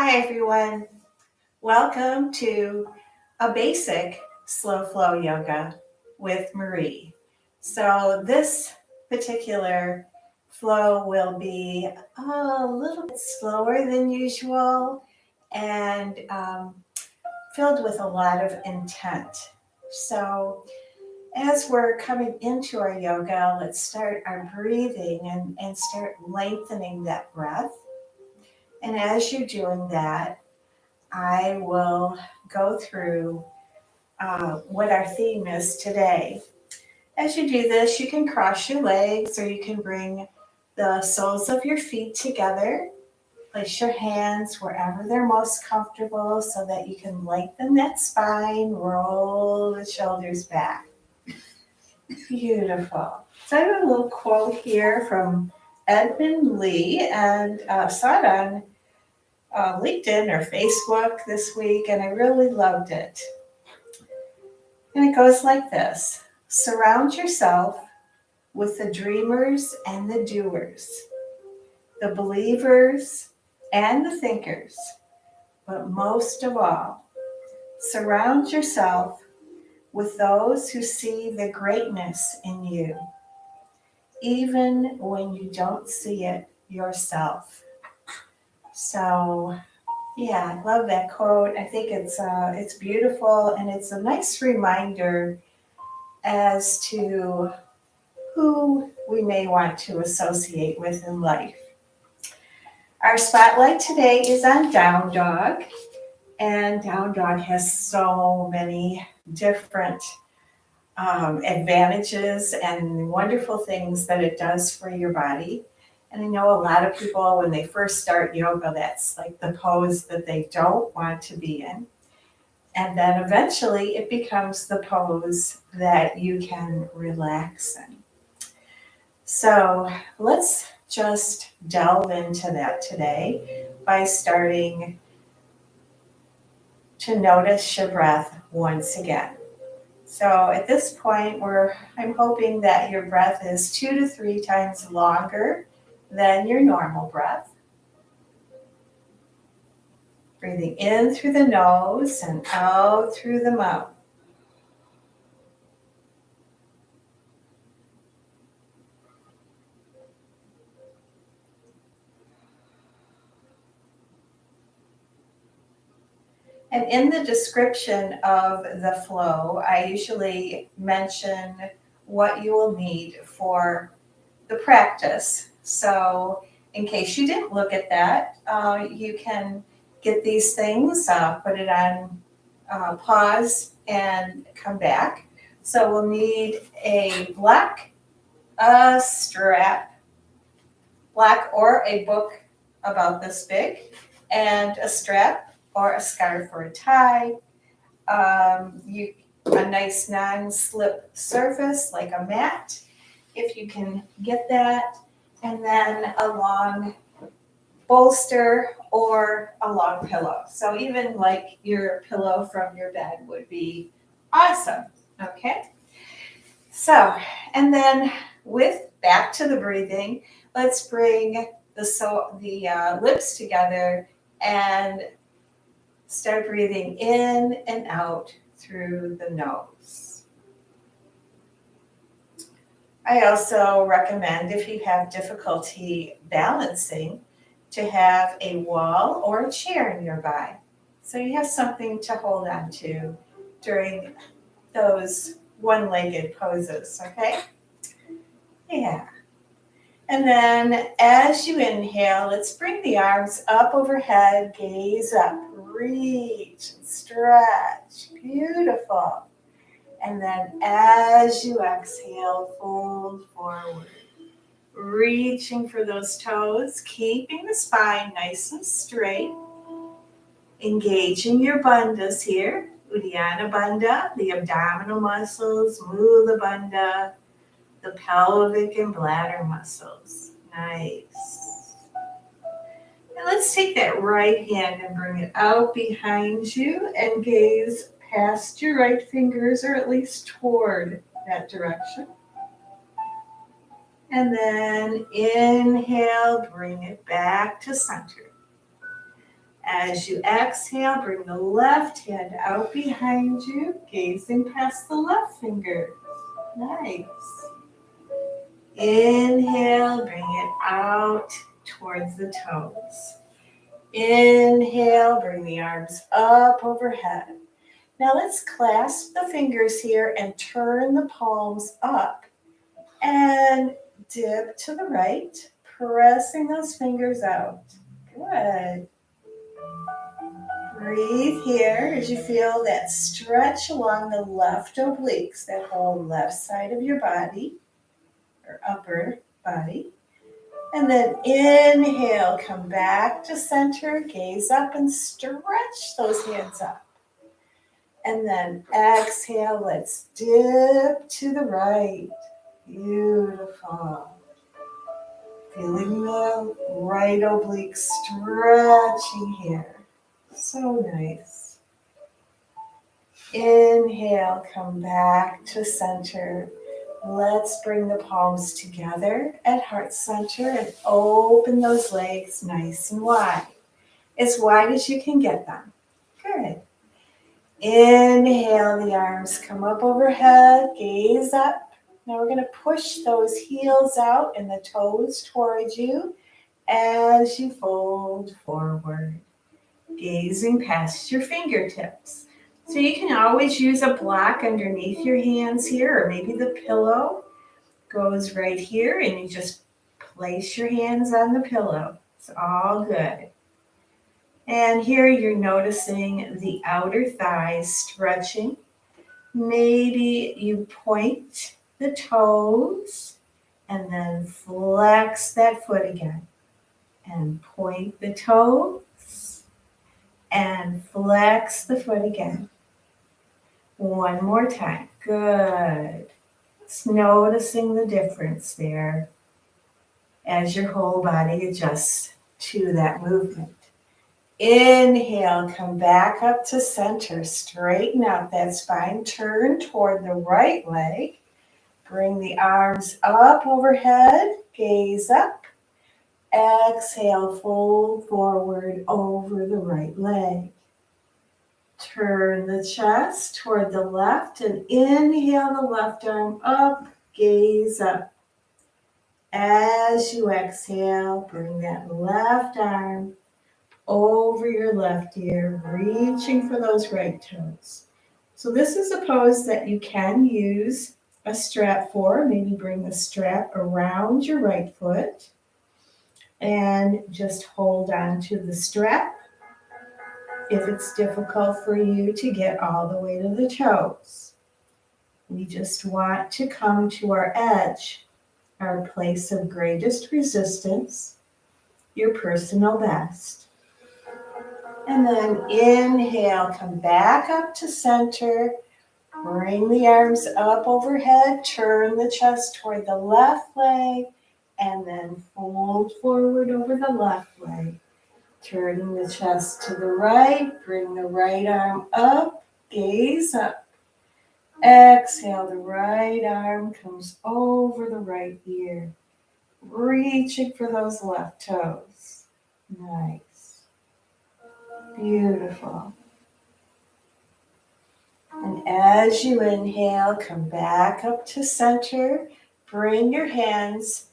Hi, everyone. Welcome to a basic slow flow yoga with Marie. So, this particular flow will be a little bit slower than usual and filled with a lot of intent. So, as we're coming into our yoga, let's start our breathing and start lengthening that breath. And as you're doing that, I will go through what our theme is today. As you do this, you can cross your legs or you can bring the soles of your feet together. Place your hands wherever they're most comfortable so that you can lengthen that spine, roll the shoulders back. Beautiful. So I have a little quote here from Edmund Lee, and saw it on LinkedIn or Facebook this week, and I really loved it. And it goes like this: surround yourself with the dreamers and the doers, the believers and the thinkers. But most of all, surround yourself with those who see the greatness in you, even when you don't see it yourself. So, yeah, I love that quote. I think it's beautiful, and it's a nice reminder as to who we may want to associate with in life. Our spotlight today is on Down Dog, and Down Dog has so many different advantages and wonderful things that it does for your body. And I know a lot of people, when they first start yoga, that's like the pose that they don't want to be in. And then eventually it becomes the pose that you can relax in. So let's just delve into that today by starting to notice your breath once again. So at this point, I'm hoping that your breath is 2 to 3 times longer than your normal breath. Breathing in through the nose and out through the mouth. And in the description of the flow, I usually mention what you will need for the practice. So in case you didn't look at that, you can get these things, put it on pause and come back. So we'll need a black strap, black or a book about this big, and a strap or a scarf or a tie. A nice non-slip surface like a mat, if you can get that, and then a long bolster or a long pillow. So even like your pillow from your bed would be awesome. Okay. So, and then with back to the breathing, let's bring the lips together and start breathing in and out through the nose. I also recommend, if you have difficulty balancing, to have a wall or a chair nearby. So you have something to hold on to during those one-legged poses, okay? Yeah. And then as you inhale, let's bring the arms up overhead, gaze up, reach and stretch. Beautiful. And then as you exhale, fold forward, reaching for those toes, keeping the spine nice and straight. Engaging your bandhas here, Uddiyana Bandha, the abdominal muscles, Mula Bandha, the pelvic and bladder muscles. Nice. And let's take that right hand and bring it out behind you and gaze past your right fingers, or at least toward that direction. And then inhale, bring it back to center. As you exhale, bring the left hand out behind you, gazing past the left finger. Nice. Inhale, bring it out towards the toes. Inhale, bring the arms up overhead. Now let's clasp the fingers here and turn the palms up and dip to the right, pressing those fingers out. Good. Breathe here as you feel that stretch along the left obliques, that whole left side of your body or upper body. And then inhale, come back to center, gaze up and stretch those hands up. And then exhale, let's dip to the right. Beautiful. Feeling the right oblique stretching here. So nice. Inhale, come back to center. Let's bring the palms together at heart center and open those legs nice and wide. As wide as you can get them. Good. Inhale, the arms come up overhead, gaze up. Now we're going to push those heels out and the toes towards you as you fold forward, gazing past your fingertips. So you can always use a block underneath your hands here, or maybe the pillow goes right here and you just place your hands on the pillow. It's all good. And here you're noticing the outer thighs stretching. Maybe you point the toes and then flex that foot again. And point the toes and flex the foot again. One more time. Good. It's noticing the difference there as your whole body adjusts to that movement. Inhale, come back up to center. Straighten out that spine. Turn toward the right leg. Bring the arms up overhead. Gaze up. Exhale, fold forward over the right leg. Turn the chest toward the left and inhale the left arm up. Gaze up. As you exhale, bring that left arm over your left ear, reaching for those right toes. So this is a pose that you can use a strap for. Maybe bring the strap around your right foot and just hold on to the strap if it's difficult for you to get all the way to the toes. We just want to come to our edge, our place of greatest resistance, your personal best. And then inhale, come back up to center. Bring the arms up overhead. Turn the chest toward the left leg. And then fold forward over the left leg. Turning the chest to the right. Bring the right arm up. Gaze up. Exhale, the right arm comes over the right ear. Reaching for those left toes. Nice. Beautiful. And as you inhale, come back up to center. Bring your hands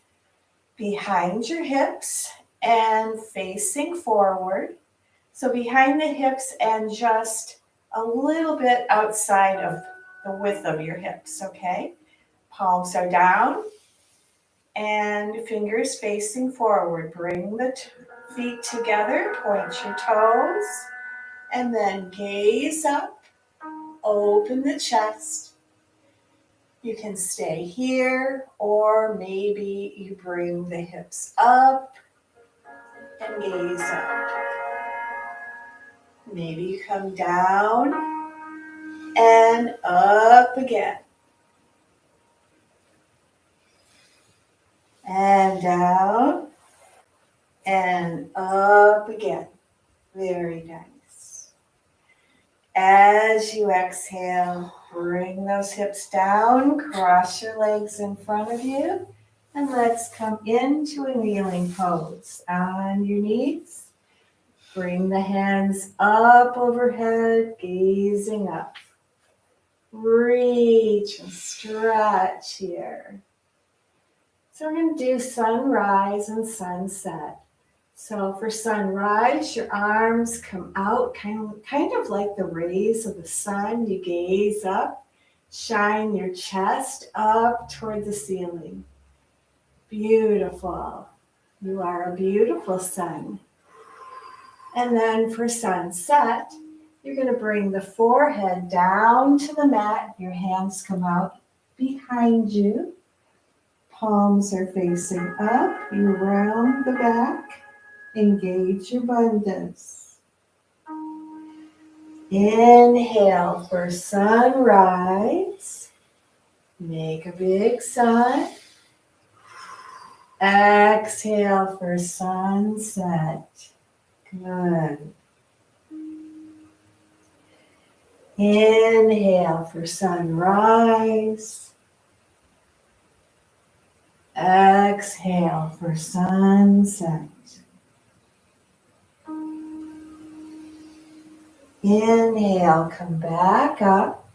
behind your hips and facing forward. So behind the hips and just a little bit outside of the width of your hips, okay? Palms are down and fingers facing forward. Bring the feet together, point your toes, and then gaze up, open the chest. You can stay here, or maybe you bring the hips up and gaze up. Maybe you come down and up again. And down and up again. Very nice. As you exhale, bring those hips down, cross your legs in front of you, and let's come into a kneeling pose. On your knees, Bring the hands up overhead, gazing up. Reach and stretch here. So we're going to do sunrise and sunset. So for sunrise, your arms come out kind of like the rays of the sun. You gaze up, shine your chest up toward the ceiling. Beautiful. You are a beautiful sun. And then for sunset, you're going to bring the forehead down to the mat. Your hands come out behind you. Palms are facing up. You round the back. Engage abundance. Inhale for sunrise. Make a big sigh. Exhale for sunset. Good. Inhale for sunrise. Exhale for sunset. Inhale, come back up.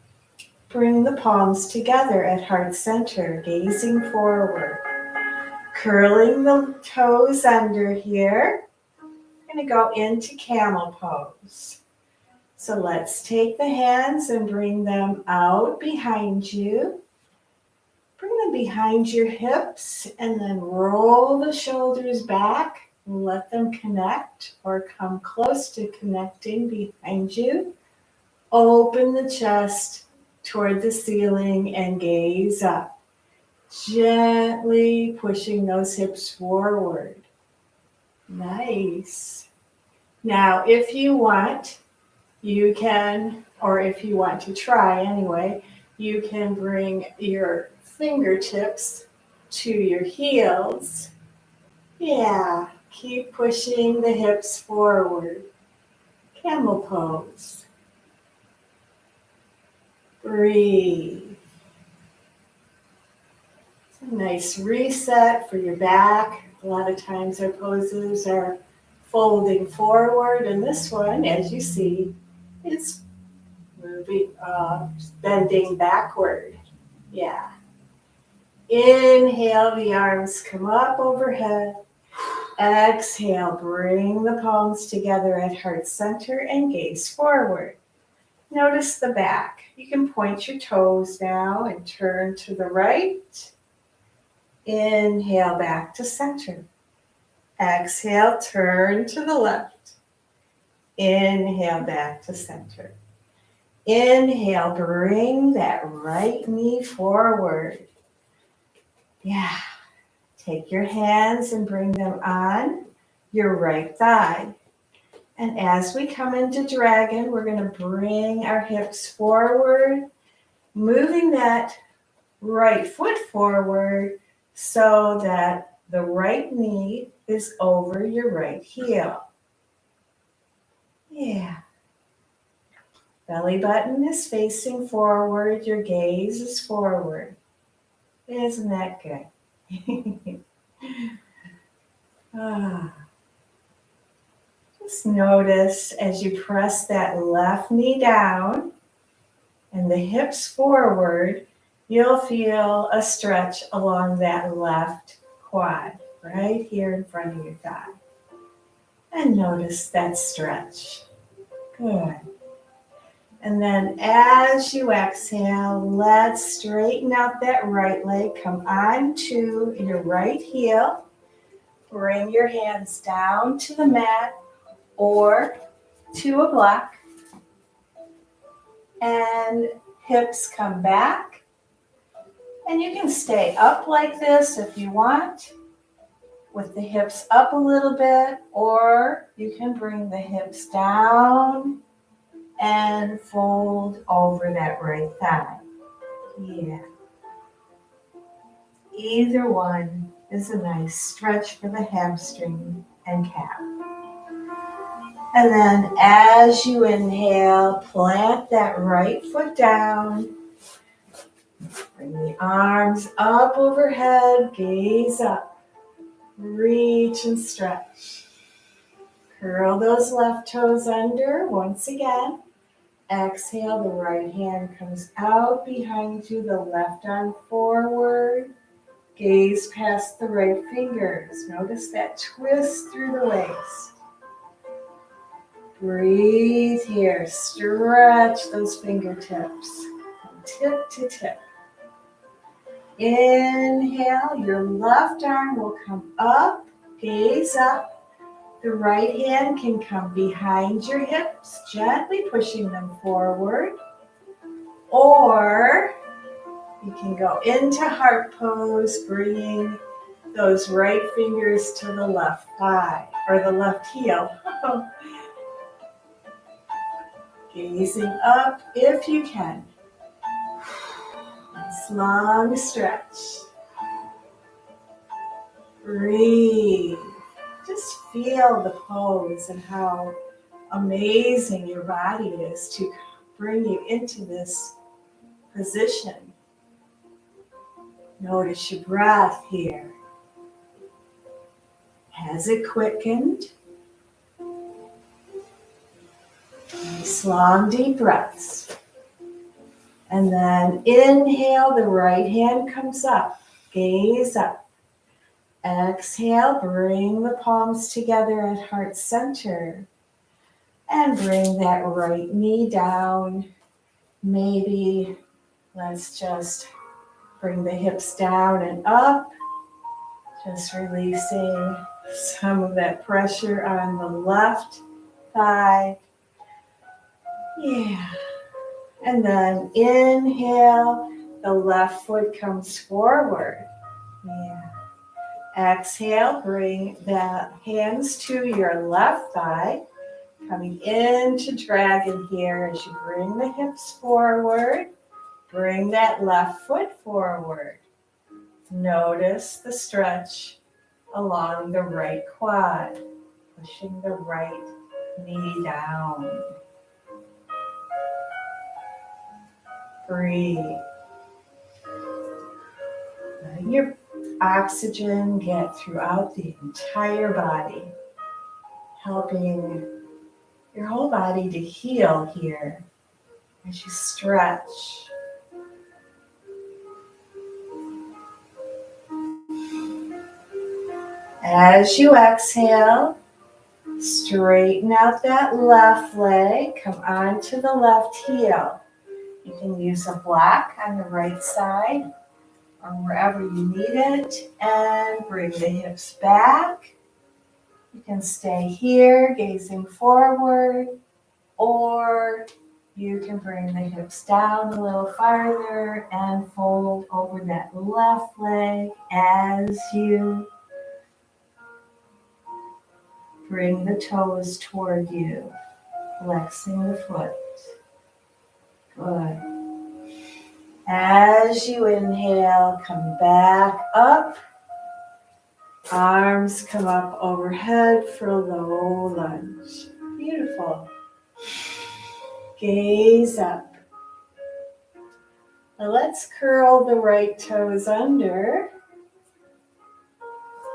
Bring the palms together at heart center, gazing forward. Curling the toes under here. We're going to go into camel pose. So let's take the hands and bring them out behind you. Bring them behind your hips and then roll the shoulders back. Let them connect or come close to connecting behind you. Open the chest toward the ceiling and gaze up. Gently pushing those hips forward. Nice. Now, if you want, you can, or if you want to try anyway, you can bring your fingertips to your heels. Yeah, keep pushing the hips forward. Camel pose. Breathe. It's a nice reset for your back. A lot of times our poses are folding forward, and this one, as you see, is moving, bending backward. Yeah. Inhale, the arms come up overhead. Exhale, bring the palms together at heart center and gaze forward. Notice the back. You can point your toes now and turn to the right. Inhale, back to center. Exhale, turn to the left. Inhale, back to center. Inhale, bring that right knee forward. Yeah. Take your hands and bring them on your right thigh. And as we come into dragon, we're going to bring our hips forward, moving that right foot forward so that the right knee is over your right heel. Yeah. Belly button is facing forward. Your gaze is forward. Isn't that good? Just notice as you press that left knee down and the hips forward, you'll feel a stretch along that left quad, right here in front of your thigh. And notice that stretch. Good. And then as you exhale, let's straighten out that right leg. Come on to your right heel. Bring your hands down to the mat or to a block. And hips come back. And you can stay up like this if you want, with the hips up a little bit, or you can bring the hips down and fold over that right thigh. Yeah. Either one is a nice stretch for the hamstring and calf. And then as you inhale, plant that right foot down. Bring the arms up overhead, gaze up. Reach and stretch. Curl those left toes under once again. Exhale, the right hand comes out behind you, the left arm forward. Gaze past the right fingers. Notice that twist through the waist. Breathe here. Stretch those fingertips from tip to tip. Inhale, your left arm will come up. Gaze up. The right hand can come behind your hips, gently pushing them forward. Or you can go into heart pose, bringing those right fingers to the left thigh or the left heel. Gazing up if you can. Nice long stretch. Breathe. Just feel the pose and how amazing your body is to bring you into this position. Notice your breath here. Has it quickened? Nice long deep breaths. And then inhale, the right hand comes up. Gaze up. Exhale, bring the palms together at heart center. And bring that right knee down. Maybe let's just bring the hips down and up. Just releasing some of that pressure on the left thigh. Yeah. And then inhale, the left foot comes forward. Yeah. Exhale, bring the hands to your left thigh. Coming into dragon here as you bring the hips forward. Bring that left foot forward. Notice the stretch along the right quad, pushing the right knee down. Breathe. Let your oxygen get throughout the entire body, helping your whole body to heal here as you stretch. As you exhale, straighten out that left leg, come onto the left heel. You can use a block on the right side or wherever you need it, and bring the hips back. You can stay here, gazing forward, or you can bring the hips down a little farther and fold over that left leg as you bring the toes toward you, flexing the foot. Good. As you inhale, come back up. Arms come up overhead for a low lunge. Beautiful. Gaze up. Now let's curl the right toes under.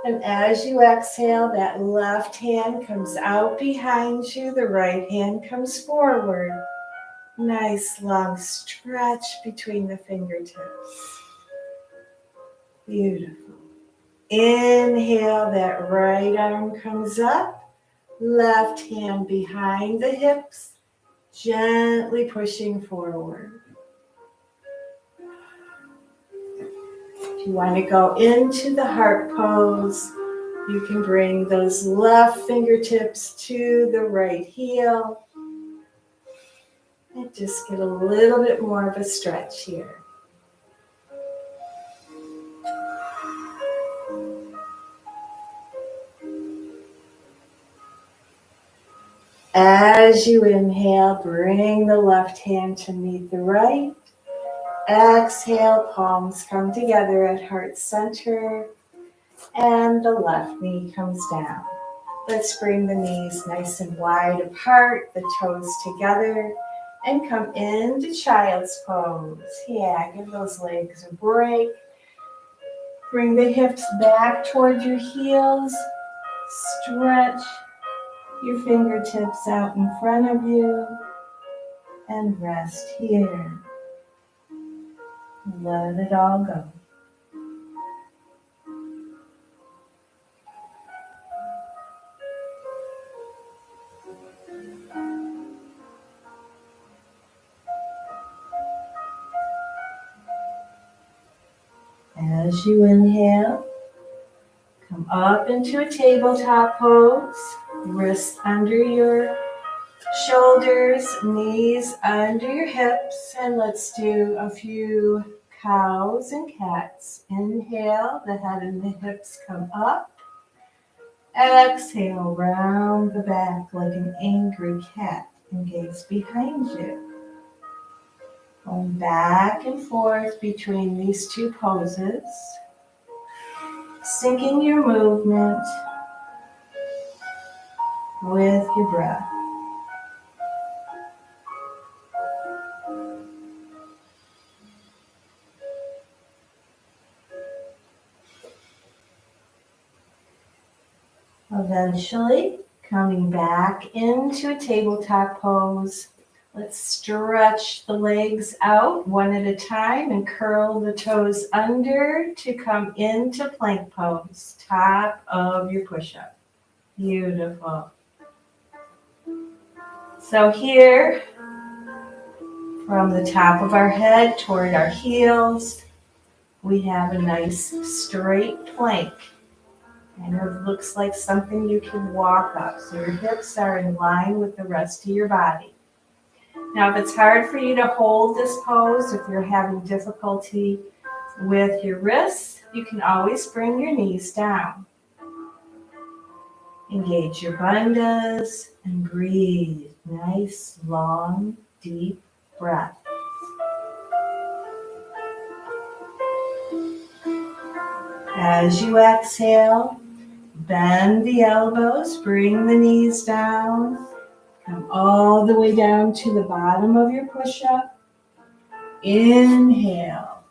And as you exhale, that left hand comes out behind you. The right hand comes forward. Nice long stretch between the fingertips. Beautiful. Inhale, that right arm comes up. Left hand behind the hips, gently pushing forward. If you want to go into the heart pose, you can bring those left fingertips to the right heel. And just get a little bit more of a stretch here. As you inhale, bring the left hand to meet the right. Exhale, palms come together at heart center, and the left knee comes down. Let's bring the knees nice and wide apart, the toes together, and come into child's pose. Yeah, give those legs a break. Bring the hips back toward your heels. Stretch. Your fingertips out in front of you and rest here. Let it all go. As you inhale, come up into a tabletop pose, wrists under your shoulders, knees under your hips, and let's do a few cows and cats. Inhale, the head and the hips come up. Exhale, round the back like an angry cat and gaze behind you. Going back and forth between these two poses, syncing your movement with your breath. Eventually, coming back into a tabletop pose, let's stretch the legs out one at a time and curl the toes under to come into plank pose, top of your push-up. Beautiful. So here, from the top of our head toward our heels, we have a nice straight plank. And it looks like something you can walk up. So your hips are in line with the rest of your body. Now, if it's hard for you to hold this pose, if you're having difficulty with your wrists, you can always bring your knees down. Engage your bandhas and breathe. Nice, long, deep breath. As you exhale, bend the elbows, bring the knees down, come all the way down to the bottom of your push-up. Inhale,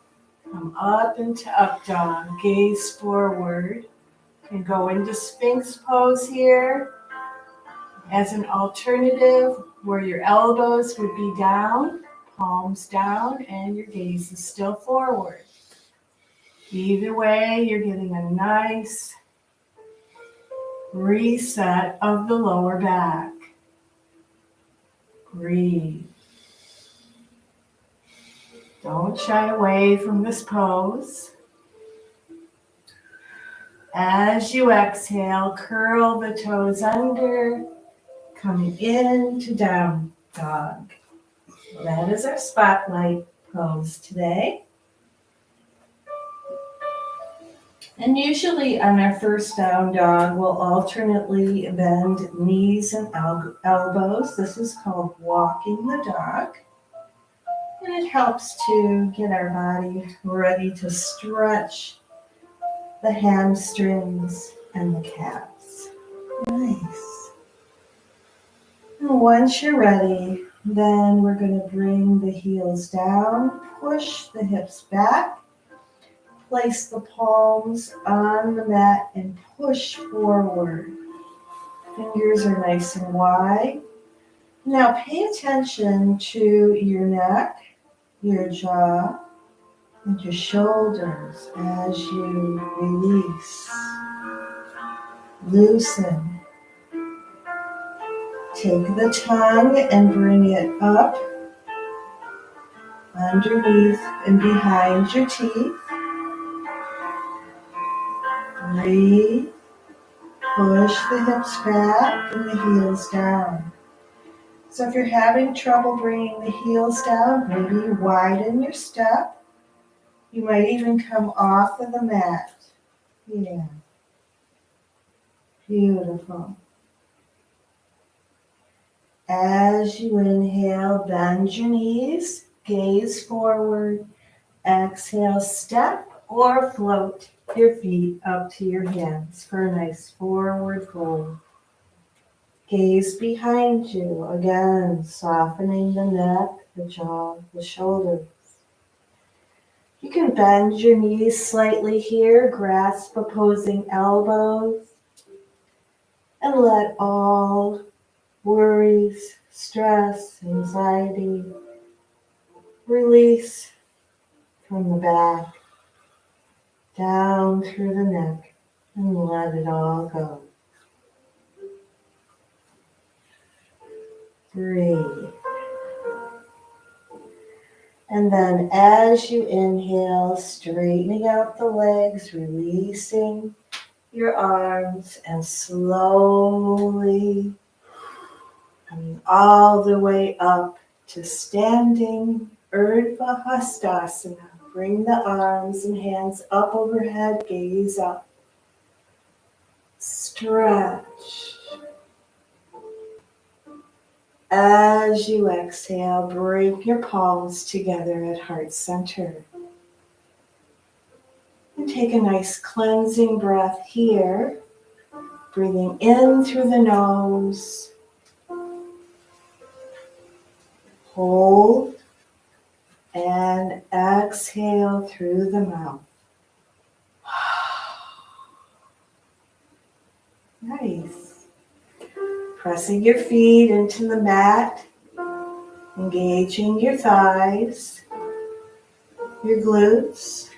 come up into up dog, gaze forward, and go into Sphinx pose here as an alternative where your elbows would be down, palms down, and your gaze is still forward. Either way, you're getting a nice reset of the lower back. Breathe. Don't shy away from this pose. As you exhale, curl the toes under, coming into down dog. That is our spotlight pose today. And usually on our first down dog, we'll alternately bend knees and elbows. This is called walking the dog. And it helps to get our body ready to stretch the hamstrings and the calves. Nice. And once you're ready, then we're going to bring the heels down, push the hips back, place the palms on the mat and push forward. Fingers are nice and wide. Now pay attention to your neck, your jaw, and your shoulders as you release. Loosen. Take the tongue and bring it up, underneath and behind your teeth. Breathe. Push the hips back and the heels down. So if you're having trouble bringing the heels down, maybe widen your step. You might even come off of the mat. Yeah. Beautiful. As you inhale, bend your knees, gaze forward. Exhale, step or float your feet up to your hands for a nice forward fold. Gaze behind you, again, softening the neck, the jaw, the shoulders. You can bend your knees slightly here, grasp opposing elbows, and let all worries, stress, anxiety release from the back down through the neck and let it all go. Breathe. And then as you inhale, straightening out the legs, releasing your arms, and slowly coming all the way up to standing Urdhva Hastasana. Bring the arms and hands up overhead, gaze up. Stretch. As you exhale, bring your palms together at heart center. And take a nice cleansing breath here, breathing in through the nose. Hold and exhale through the mouth. Nice. Pressing your feet into the mat, engaging your thighs, your glutes,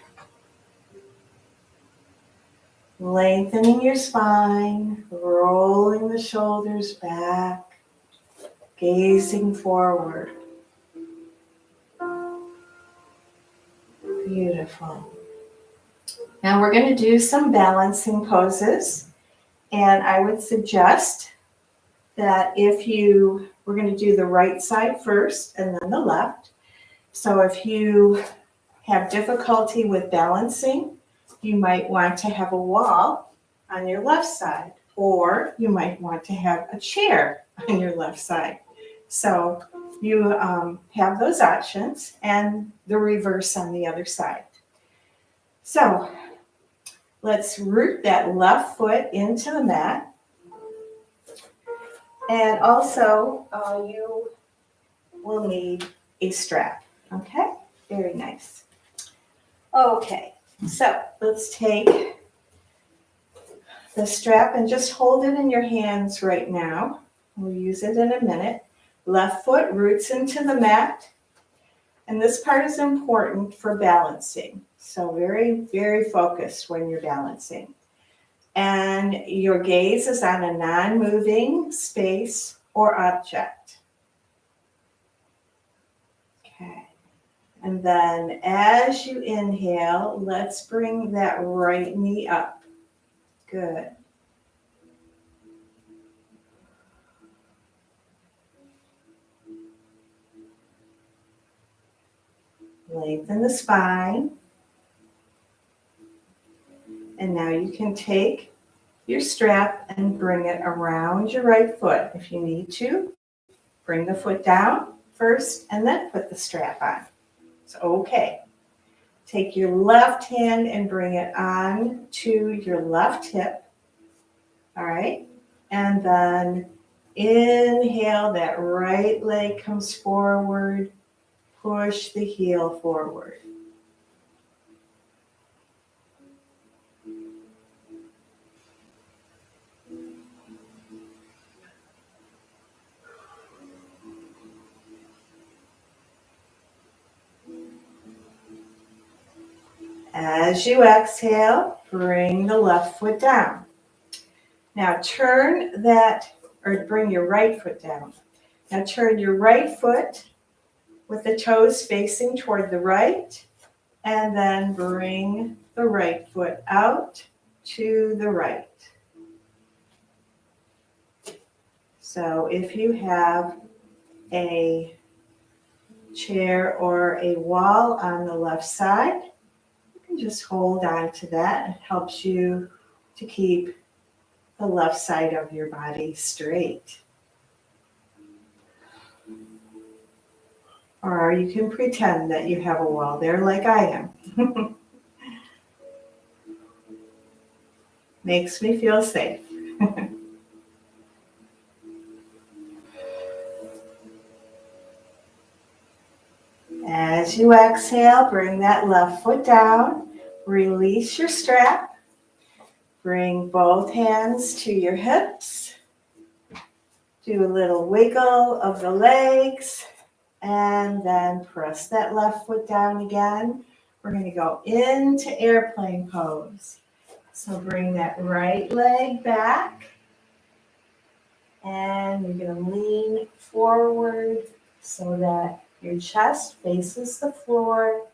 lengthening your spine, rolling the shoulders back, gazing forward. Beautiful. Now we're going to do some balancing poses, and I would suggest that we're going to do the right side first and then the left. So if you have difficulty with balancing, you might want to have a wall on your left side, or you might want to have a chair on your left side. So you have those options, and the reverse on the other side. So let's root that left foot into the mat. And also, you will need a strap, okay? Very nice. Okay, so let's take the strap and just hold it in your hands right now. We'll use it in a minute. Left foot roots into the mat. And this part is important for balancing. So very, very focused when you're balancing. And your gaze is on a non-moving space or object. Okay. And then as you inhale, let's bring that right knee up. Good. Lengthen the spine. And now you can take your strap and bring it around your right foot. If you need to, bring the foot down first and then put the strap on. It's okay. Take your left hand and bring it on to your left hip. All right. And then inhale, that right leg comes forward. Push the heel forward. As you exhale, bring the left foot down. Now bring your right foot down. Now turn your right foot with the toes facing toward the right, and then bring the right foot out to the right. So if you have a chair or a wall on the left side, you can just hold on to that. It helps you to keep the left side of your body straight. Or you can pretend that you have a wall there like I am. Makes me feel safe. As you exhale, bring that left foot down. Release your strap. Bring both hands to your hips. Do a little wiggle of the legs and then press that left foot down again. We're going to go into airplane pose. So bring that right leg back and you're going to lean forward so that your chest faces the floor.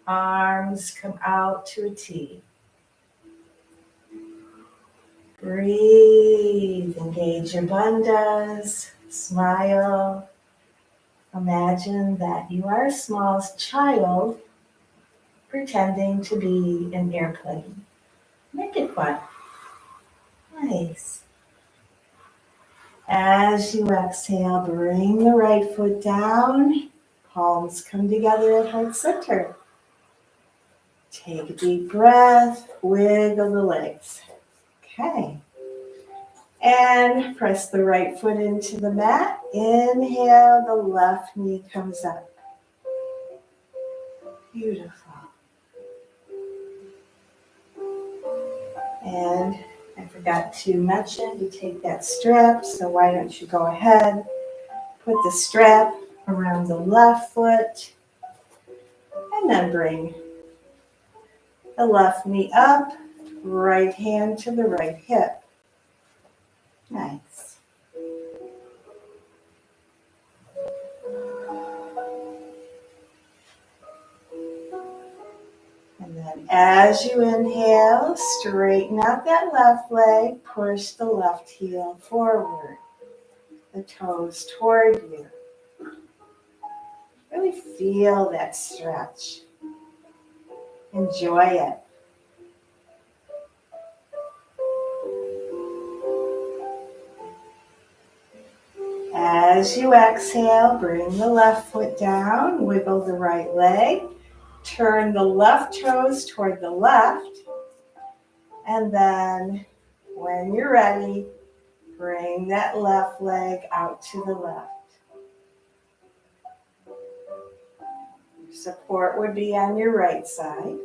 Arms come out to a T. Breathe, engage your bandhas, smile. Imagine that you are a small child pretending to be an airplane. Make it fun. Nice. As you exhale, bring the right foot down. Palms come together at heart center. Take a deep breath, wiggle the legs. Okay. And press the right foot into the mat. Inhale, the left knee comes up. Beautiful. And I forgot to mention to take that strap, so why don't you go ahead, put the strap around the left foot, and then bring the left knee up, right hand to the right hip. Nice. And then as you inhale, straighten out that left leg, push the left heel forward, the toes toward you. Really feel that stretch. Enjoy it. As you exhale, bring the left foot down, wiggle the right leg, turn the left toes toward the left, and then when you're ready, bring that left leg out to the left. Your support would be on your right side.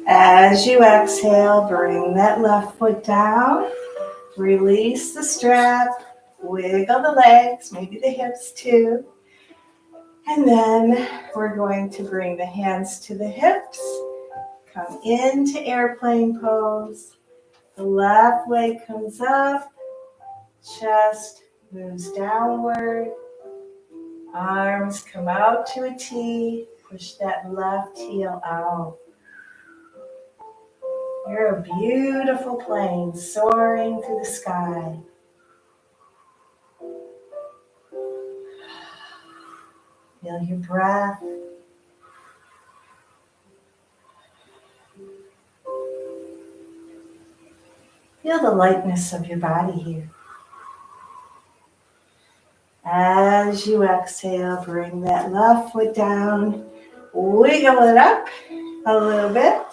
As you exhale, bring that left foot down, release the strap, wiggle the legs, maybe the hips too. And then we're going to bring the hands to the hips, come into airplane pose. The left leg comes up, chest moves downward, arms come out to a T, push that left heel out. You're a beautiful plane soaring through the sky. Feel your breath. Feel the lightness of your body here. As you exhale, bring that left foot down, wiggle it up a little bit.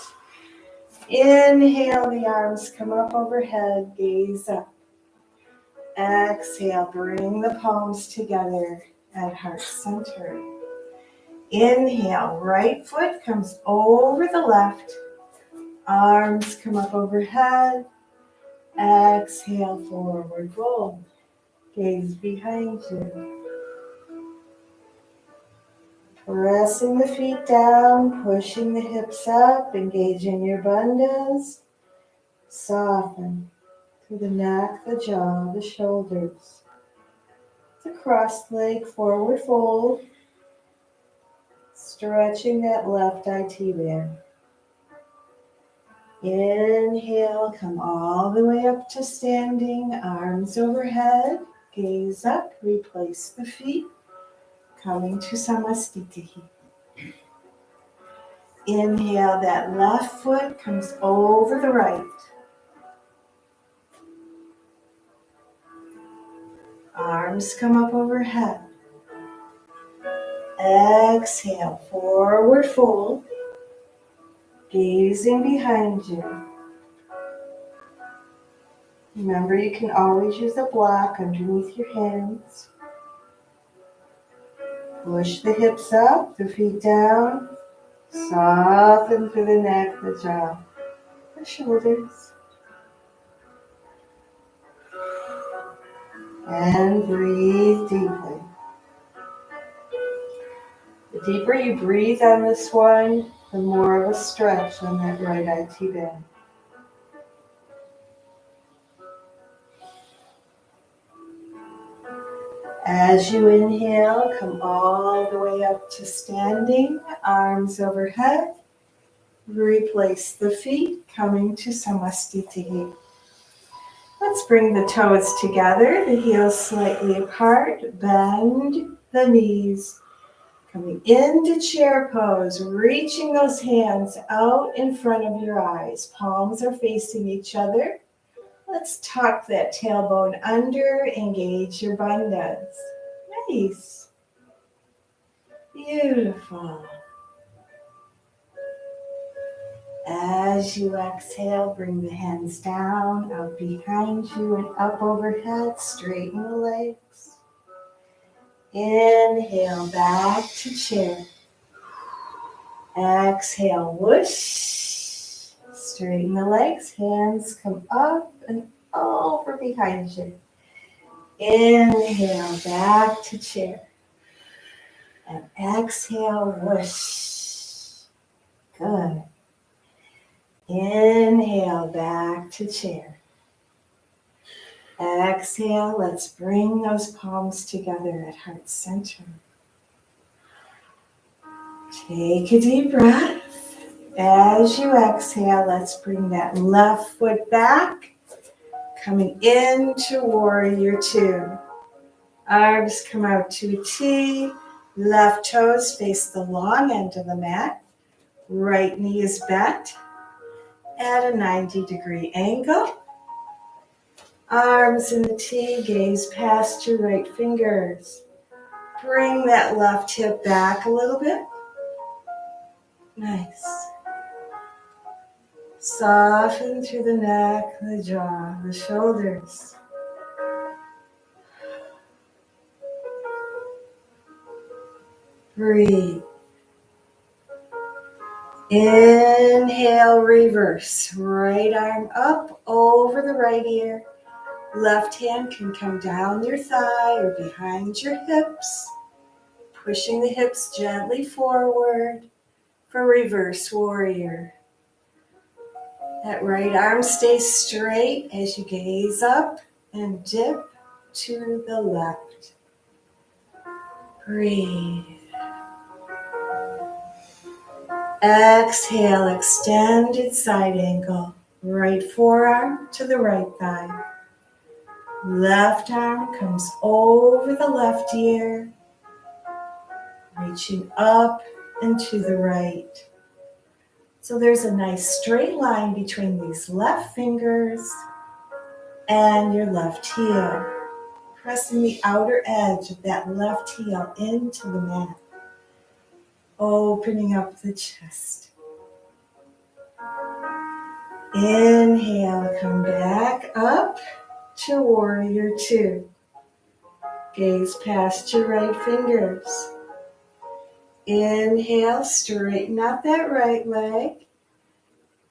Inhale, the arms come up overhead, gaze up. Exhale, bring the palms together at heart center. Inhale, right foot comes over the left. Arms come up overhead. Exhale, forward fold. Gaze behind you. Pressing the feet down, pushing the hips up, engaging your bandhas. Soften through the neck, the jaw, the shoulders. The crossed leg forward fold. Stretching that left IT band. Inhale, come all the way up to standing, arms overhead, gaze up, replace the feet, coming to Samastitihi. Inhale, that left foot comes over the right. Arms come up overhead. Exhale, forward fold, gazing behind you. Remember, you can always use a block underneath your hands. Push the hips up, the feet down. Soften through the neck, the jaw, the shoulders. And breathe deeply. The deeper you breathe on this one, the more of a stretch on that right IT band. As you inhale, come all the way up to standing, arms overhead. Replace the feet, coming to Samastiti. Let's bring the toes together, the heels slightly apart, bend the knees. Coming into chair pose, reaching those hands out in front of your eyes. Palms are facing each other. Let's tuck that tailbone under, engage your bandhas. Nice. Beautiful. As you exhale, bring the hands down, out behind you and up overhead. Straighten the legs. Inhale, back to chair. Exhale, whoosh. Straighten the legs, hands come up and over behind you. Inhale, back to chair. And exhale, whoosh. Good. Inhale, back to chair. Exhale, let's bring those palms together at heart center. Take a deep breath. As you exhale, let's bring that left foot back, coming into warrior two. Arms come out to a T, left toes face the long end of the mat, right knee is bent at a 90-degree angle. Arms in the T, gaze past your right fingers. Bring that left hip back a little bit. Nice. Soften through the neck, the jaw, the shoulders. Breathe. Inhale, reverse. Right arm up over the right ear. Left hand can come down your thigh or behind your hips. Pushing the hips gently forward for reverse warrior. That right arm stays straight as you gaze up and dip to the left. Breathe. Exhale, extended side angle. Right forearm to the right thigh. Left arm comes over the left ear, reaching up and to the right. So there's a nice straight line between these left fingers and your left heel. Pressing the outer edge of that left heel into the mat. Opening up the chest. Inhale, come back up to warrior two. Gaze past your right fingers. Inhale, straighten out that right leg.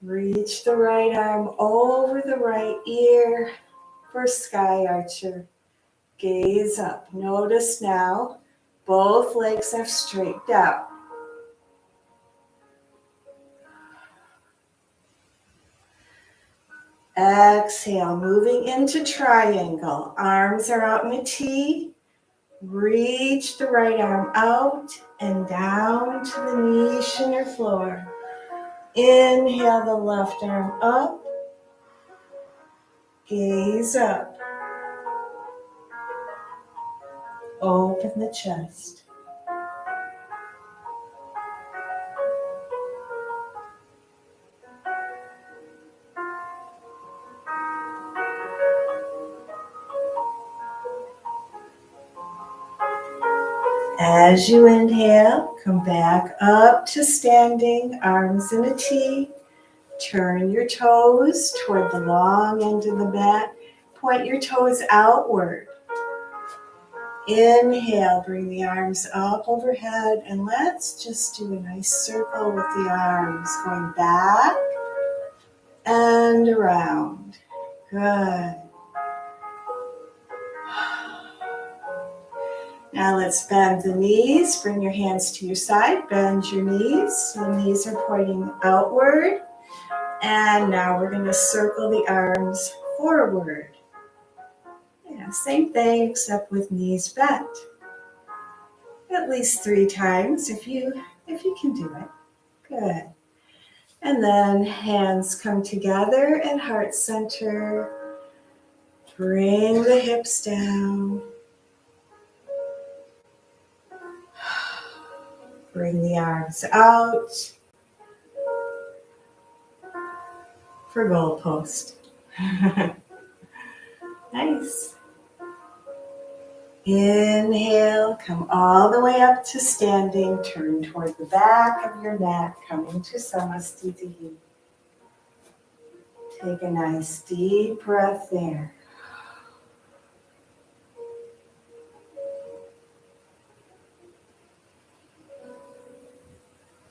Reach the right arm over the right ear for sky archer. Gaze up. Notice now, both legs are straight out. Exhale, moving into triangle. Arms are out in a T. Reach the right arm out and down to the niche in your floor. Inhale the left arm up. Gaze up. Open the chest. As you inhale, come back up to standing, arms in a T. Turn your toes toward the long end of the mat. Point your toes outward. Inhale, bring the arms up overhead, and let's just do a nice circle with the arms going back and around. Good. Now let's bend the knees. Bring your hands to your side. Bend your knees. The knees are pointing outward. And now we're going to circle the arms forward. Yeah, same thing except with knees bent. At least 3 times if you can do it. Good. And then hands come together at heart center. Bring the hips down. Bring the arms out for goalpost. Nice. Inhale, come all the way up to standing. Turn toward the back of your mat, coming to Samasthiti. Take a nice deep breath there.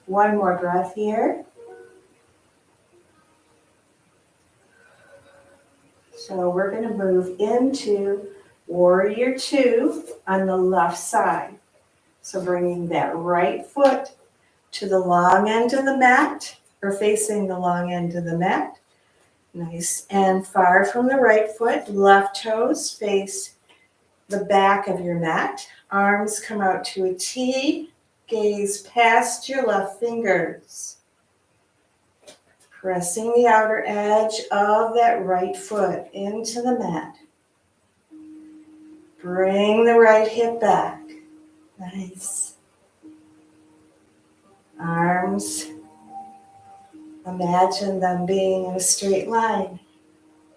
One more breath here. So we're going to move into Warrior Two on the left side. So bringing that right foot to the long end of the mat, or facing the long end of the mat. Nice and far from the right foot. Left toes face the back of your mat. Arms come out to a T. Gaze past your left fingers. Pressing the outer edge of that right foot into the mat. Bring the right hip back. Nice. Arms, imagine them being in a straight line.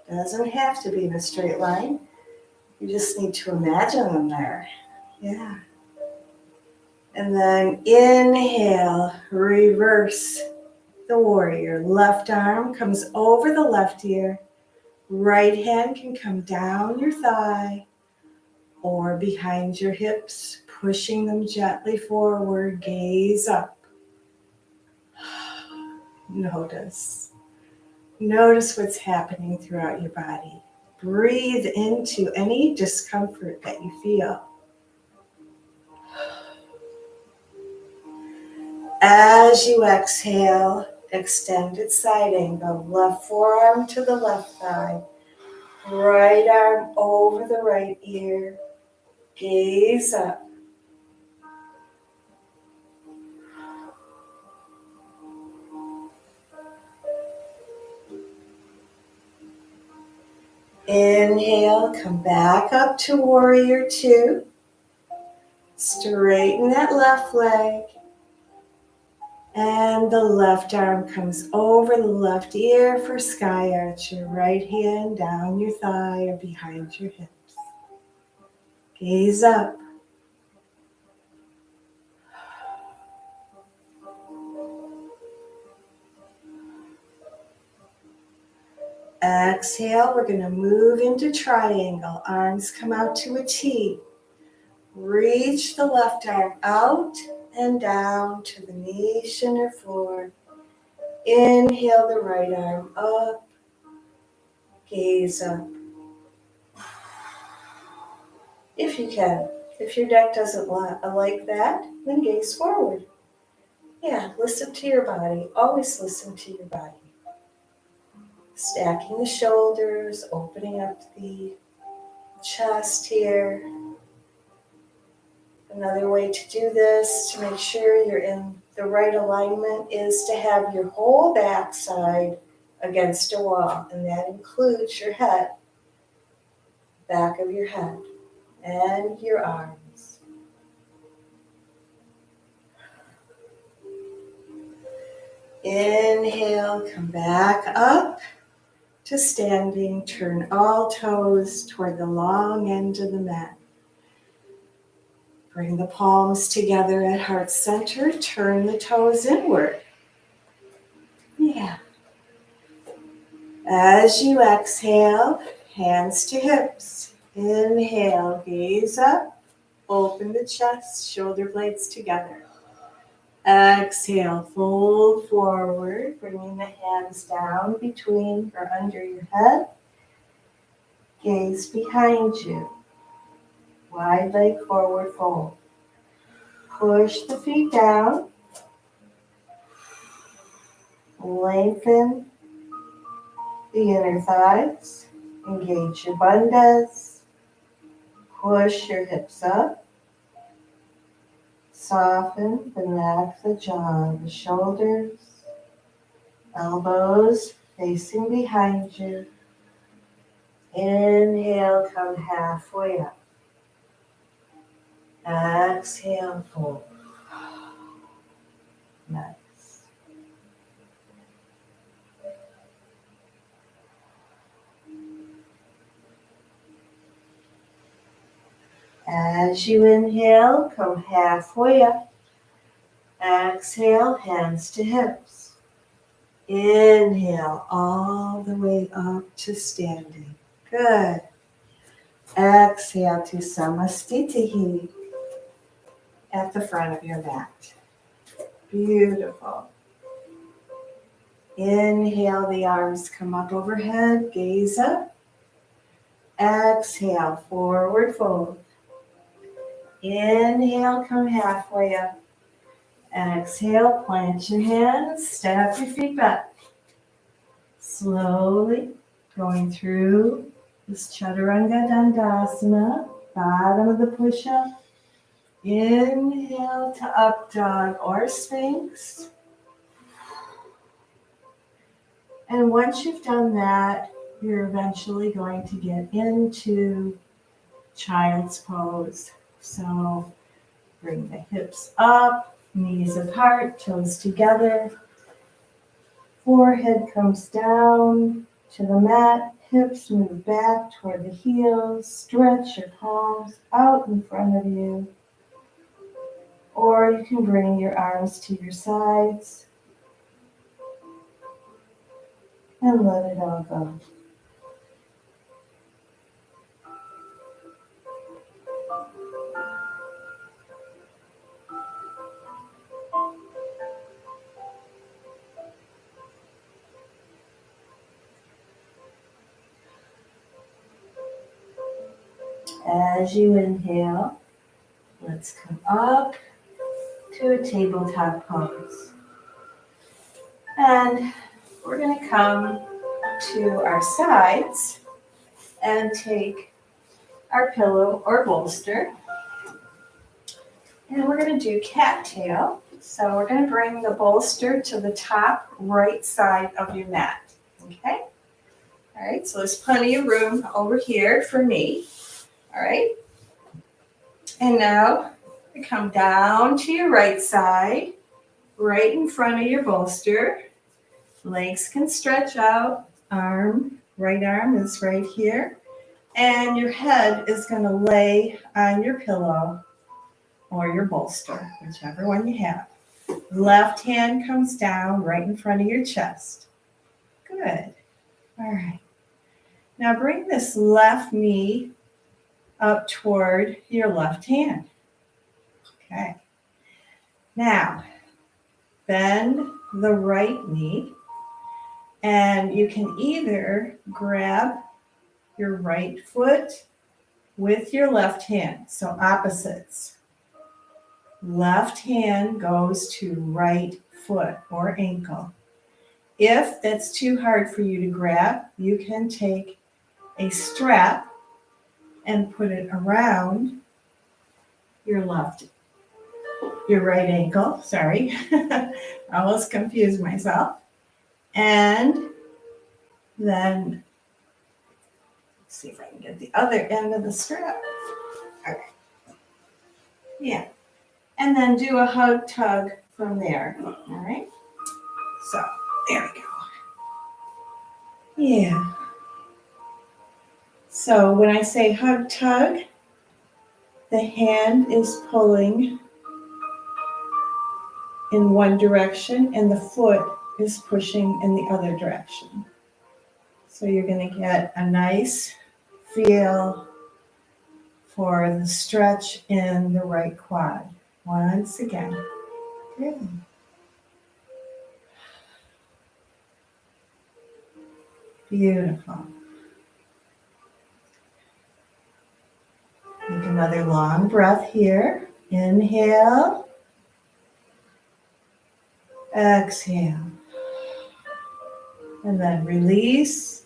Doesn't have to be in a straight line. You just need to imagine them there. Yeah. And then inhale, reverse the warrior. Left arm comes over the left ear. Right hand can come down your thigh or behind your hips, pushing them gently forward. Gaze up. Notice what's happening throughout your body. Breathe into any discomfort that you feel. As you exhale, extended side angle, left forearm to the left thigh, right arm over the right ear, gaze up. Inhale, come back up to Warrior Two. Straighten that left leg. And the left arm comes over the left ear for Sky Archer. Right hand down your thigh or behind your hips. Gaze up. Exhale, we're going to move into triangle. Arms come out to a T. Reach the left arm out and down to the knee, shin, or floor. Inhale the right arm up. Gaze up. If you can. If your deck doesn't like that, then gaze forward. Yeah, listen to your body. Always listen to your body. Stacking the shoulders, opening up the chest here. Another way to do this, to make sure you're in the right alignment, is to have your whole backside against a wall, and that includes your head, back of your head, and your arms. Inhale, come back up to standing. Turn all toes toward the long end of the mat. Bring the palms together at heart center. Turn the toes inward. Yeah. As you exhale, hands to hips. Inhale, gaze up. Open the chest, shoulder blades together. Exhale, fold forward, bringing the hands down between or under your head. Gaze behind you. Wide leg forward fold. Push the feet down. Lengthen the inner thighs. Engage your bandhas. Push your hips up. Soften the neck, the jaw, the shoulders. Elbows facing behind you. Inhale, come halfway up. Exhale, fold. Nice. As you inhale, come halfway up. Exhale, hands to hips. Inhale all the way up to standing. Good. Exhale to Samastitihi at the front of your mat. Beautiful. Inhale, the arms come up overhead, gaze up. Exhale, forward fold. Inhale, come halfway up. Exhale, plant your hands, step your feet back. Slowly going through this Chaturanga Dandasana, bottom of the push-up. Inhale to up dog or Sphinx. And once you've done that, you're eventually going to get into child's pose. So bring the hips up, knees apart, toes together. Forehead comes down to the mat, hips move back toward the heels, stretch your palms out in front of you. Or you can bring your arms to your sides and let it all go. As you inhale, let's come up to a tabletop pose. And we're going to come to our sides and take our pillow or bolster. And we're going to do cattail. So we're going to bring the bolster to the top right side of your mat. Okay? All right, so there's plenty of room over here for me. All right? And now you come down to your right side, right in front of your bolster. Legs can stretch out. Right arm is right here. And your head is going to lay on your pillow or your bolster, whichever one you have. Left hand comes down right in front of your chest. Good. All right. Now bring this left knee up toward your left hand. Okay. Now, bend the right knee, and you can either grab your right foot with your left hand, so opposites. Left hand goes to right foot or ankle. If that's too hard for you to grab, you can take a strap and put it around your right ankle. Sorry, I almost confused myself. And then, let's see if I can get the other end of the strap. All right. Yeah. And then do a hug tug from there. All right. So there we go. Yeah. So when I say hug tug, the hand is pulling in one direction and the foot is pushing in the other direction. So you're going to get a nice feel for the stretch in the right quad. Once again. Good. Beautiful. Take another long breath here. Inhale. Exhale. And then release.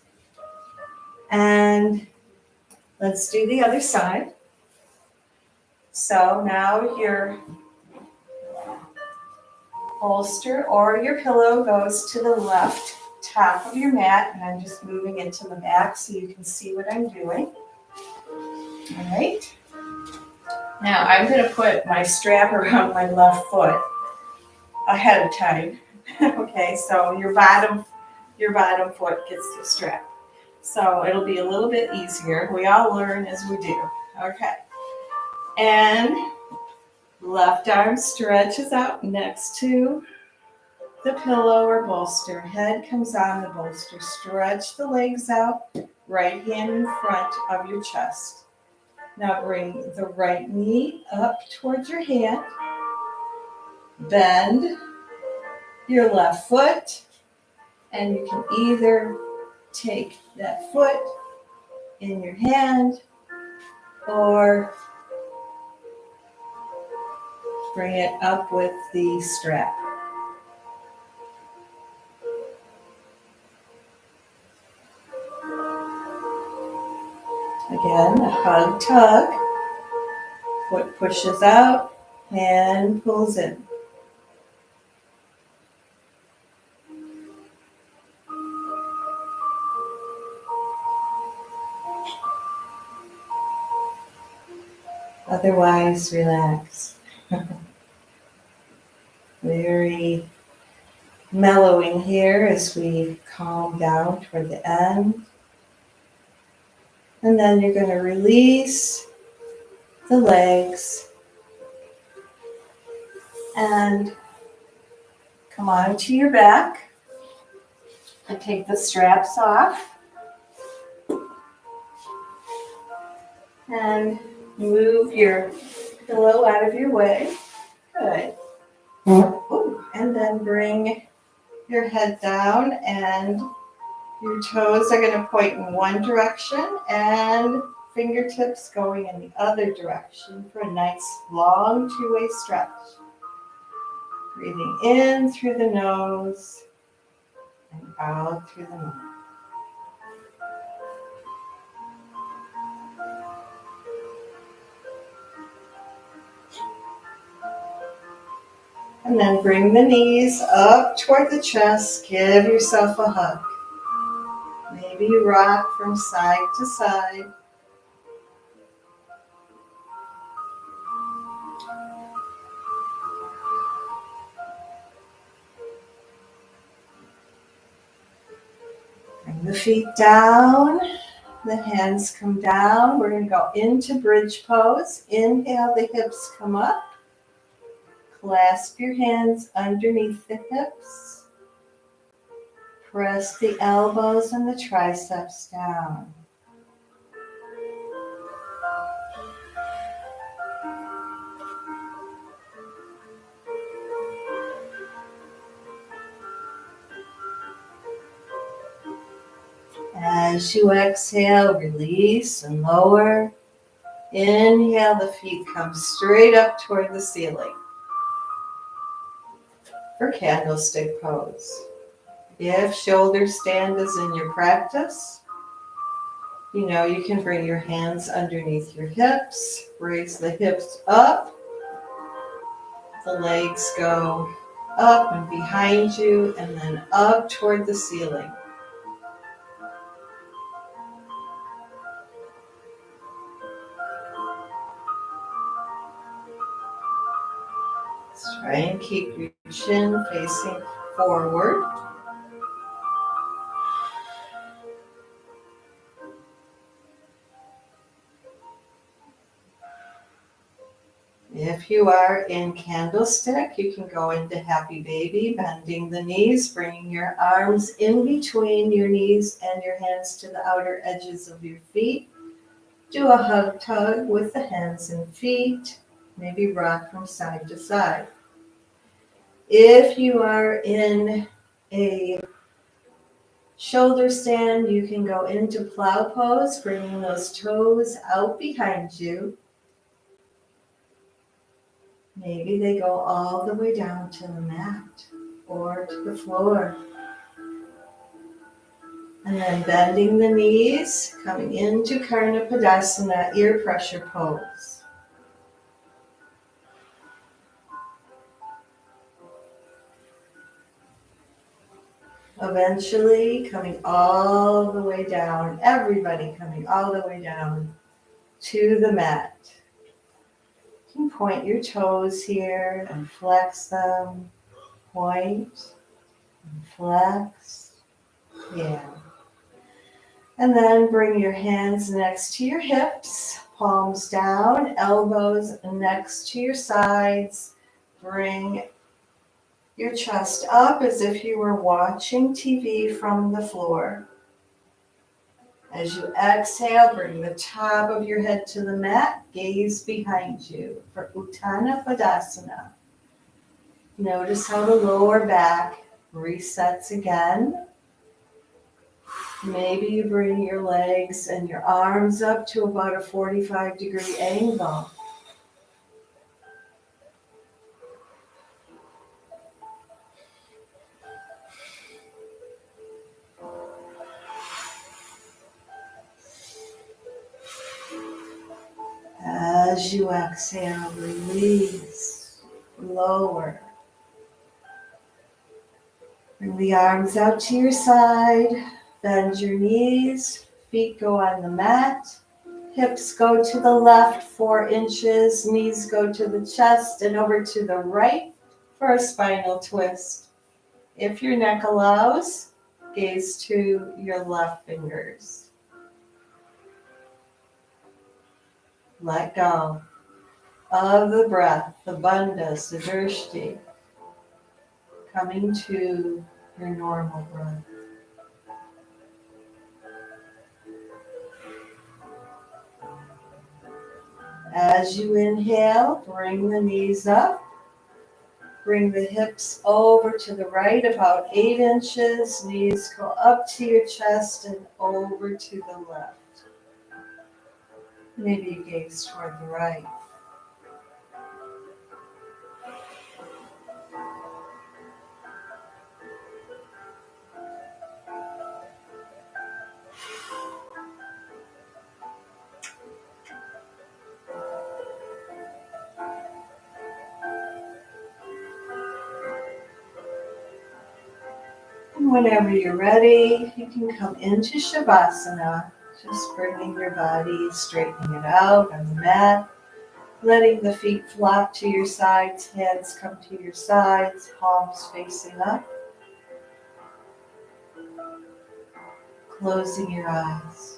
And let's do the other side. So now your bolster or your pillow goes to the left top of your mat, and I'm just moving it to the back so you can see what I'm doing. All right. Now I'm going to put my strap around my left foot ahead of time. Okay, so your bottom foot gets the strap. So it'll be a little bit easier. We all learn as we do. Okay. And left arm stretches out next to the pillow or bolster. Head comes on the bolster. Stretch the legs out. Right hand in front of your chest. Now bring the right knee up towards your hand. Bend your left foot. And you can either take that foot in your hand or bring it up with the strap. Again, a hug, tug. Foot pushes out, hand pulls in. Otherwise, relax. Very mellowing here as we calm down toward the end. And then you're going to release the legs and come on to your back and take the straps off. And move your pillow out of your way. Good. Ooh. And then bring your head down and your toes are going to point in one direction and fingertips going in the other direction for a nice long two-way stretch. Breathing in through the nose and out through the mouth. And then bring the knees up toward the chest. Give yourself a hug. Maybe you rock from side to side. Bring the feet down. The hands come down. We're going to go into bridge pose. Inhale, the hips come up. Clasp your hands underneath the hips. Press the elbows and the triceps down. As you exhale, release and lower. Inhale, the feet come straight up toward the ceiling for candlestick pose. If shoulder stand is in your practice, you know you can bring your hands underneath your hips, raise the hips up, the legs go up and behind you, and then up toward the ceiling. Let's try and keep your chin facing forward. If you are in candlestick, you can go into happy baby, bending the knees, bringing your arms in between your knees and your hands to the outer edges of your feet. Do a hug tug with the hands and feet, maybe rock from side to side. If you are in a shoulder stand, you can go into plow pose, bringing those toes out behind you. Maybe they go all the way down to the mat or to the floor. And then bending the knees, coming into Karna Padasana, ear pressure pose. Eventually coming all the way down, everybody coming all the way down to the mat. You can point your toes here and flex them. Point and flex. Yeah. And then bring your hands next to your hips, palms down, elbows next to your sides. Bring your chest up as if you were watching TV from the floor. As you exhale, bring the top of your head to the mat, gaze behind you for Uttana Padasana. Notice how the lower back resets again. Maybe you bring your legs and your arms up to about a 45-degree angle. As you exhale, release, lower. Bring the arms out to your side, bend your knees, feet go on the mat, hips go to the left 4 inches, knees go to the chest and over to the right for a spinal twist. If your neck allows, gaze to your left fingers. Let go of the breath, the bandha, sadrashti, coming to your normal breath. As you inhale, bring the knees up. Bring the hips over to the right about 8 inches. Knees go up to your chest and over to the left. Maybe you gaze toward the right. And whenever you're ready, you can come into Shavasana, just bringing your body, straightening it out on the mat, letting the feet flop to your sides, hands come to your sides, palms facing up, closing your eyes.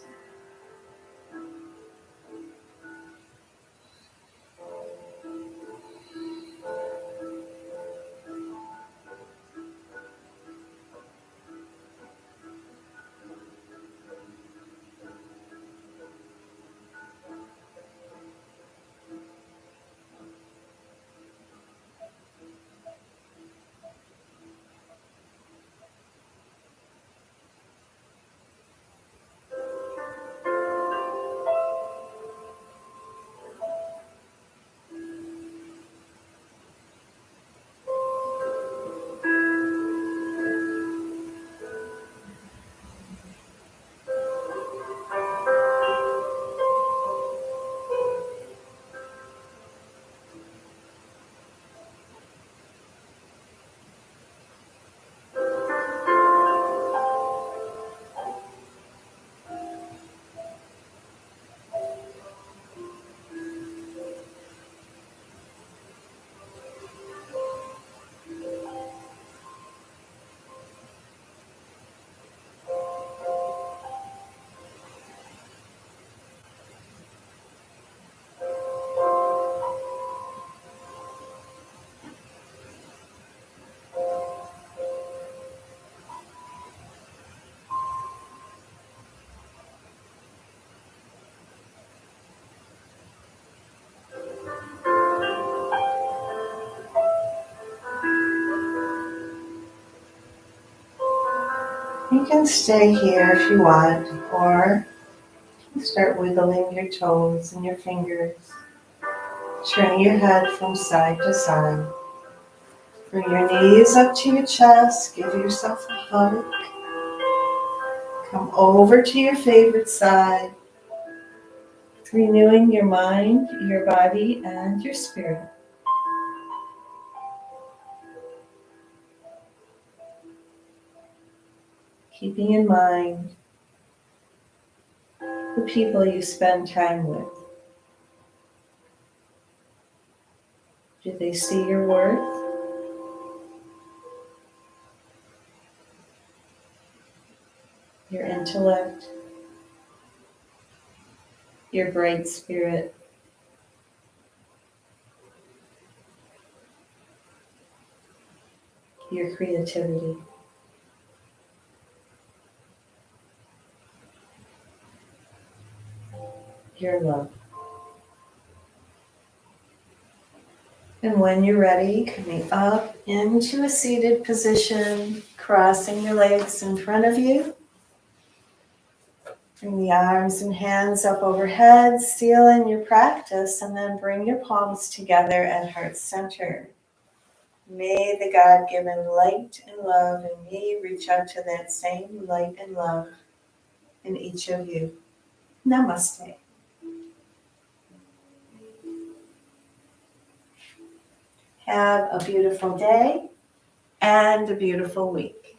You can stay here if you want, or start wiggling your toes and your fingers. Turn your head from side to side. Bring your knees up to your chest. Give yourself a hug. Come over to your favorite side. Renewing your mind, your body, and your spirit. Keeping in mind the people you spend time with. Do they see your worth? Your intellect? Your bright spirit? Your creativity? Your love? And when you're ready, coming up into a seated position, crossing your legs in front of you. Bring the arms and hands up overhead, seal in your practice, and then bring your palms together at heart center. May the God-given light and love in me reach out to that same light and love in each of you. Namaste. Have a beautiful day and a beautiful week.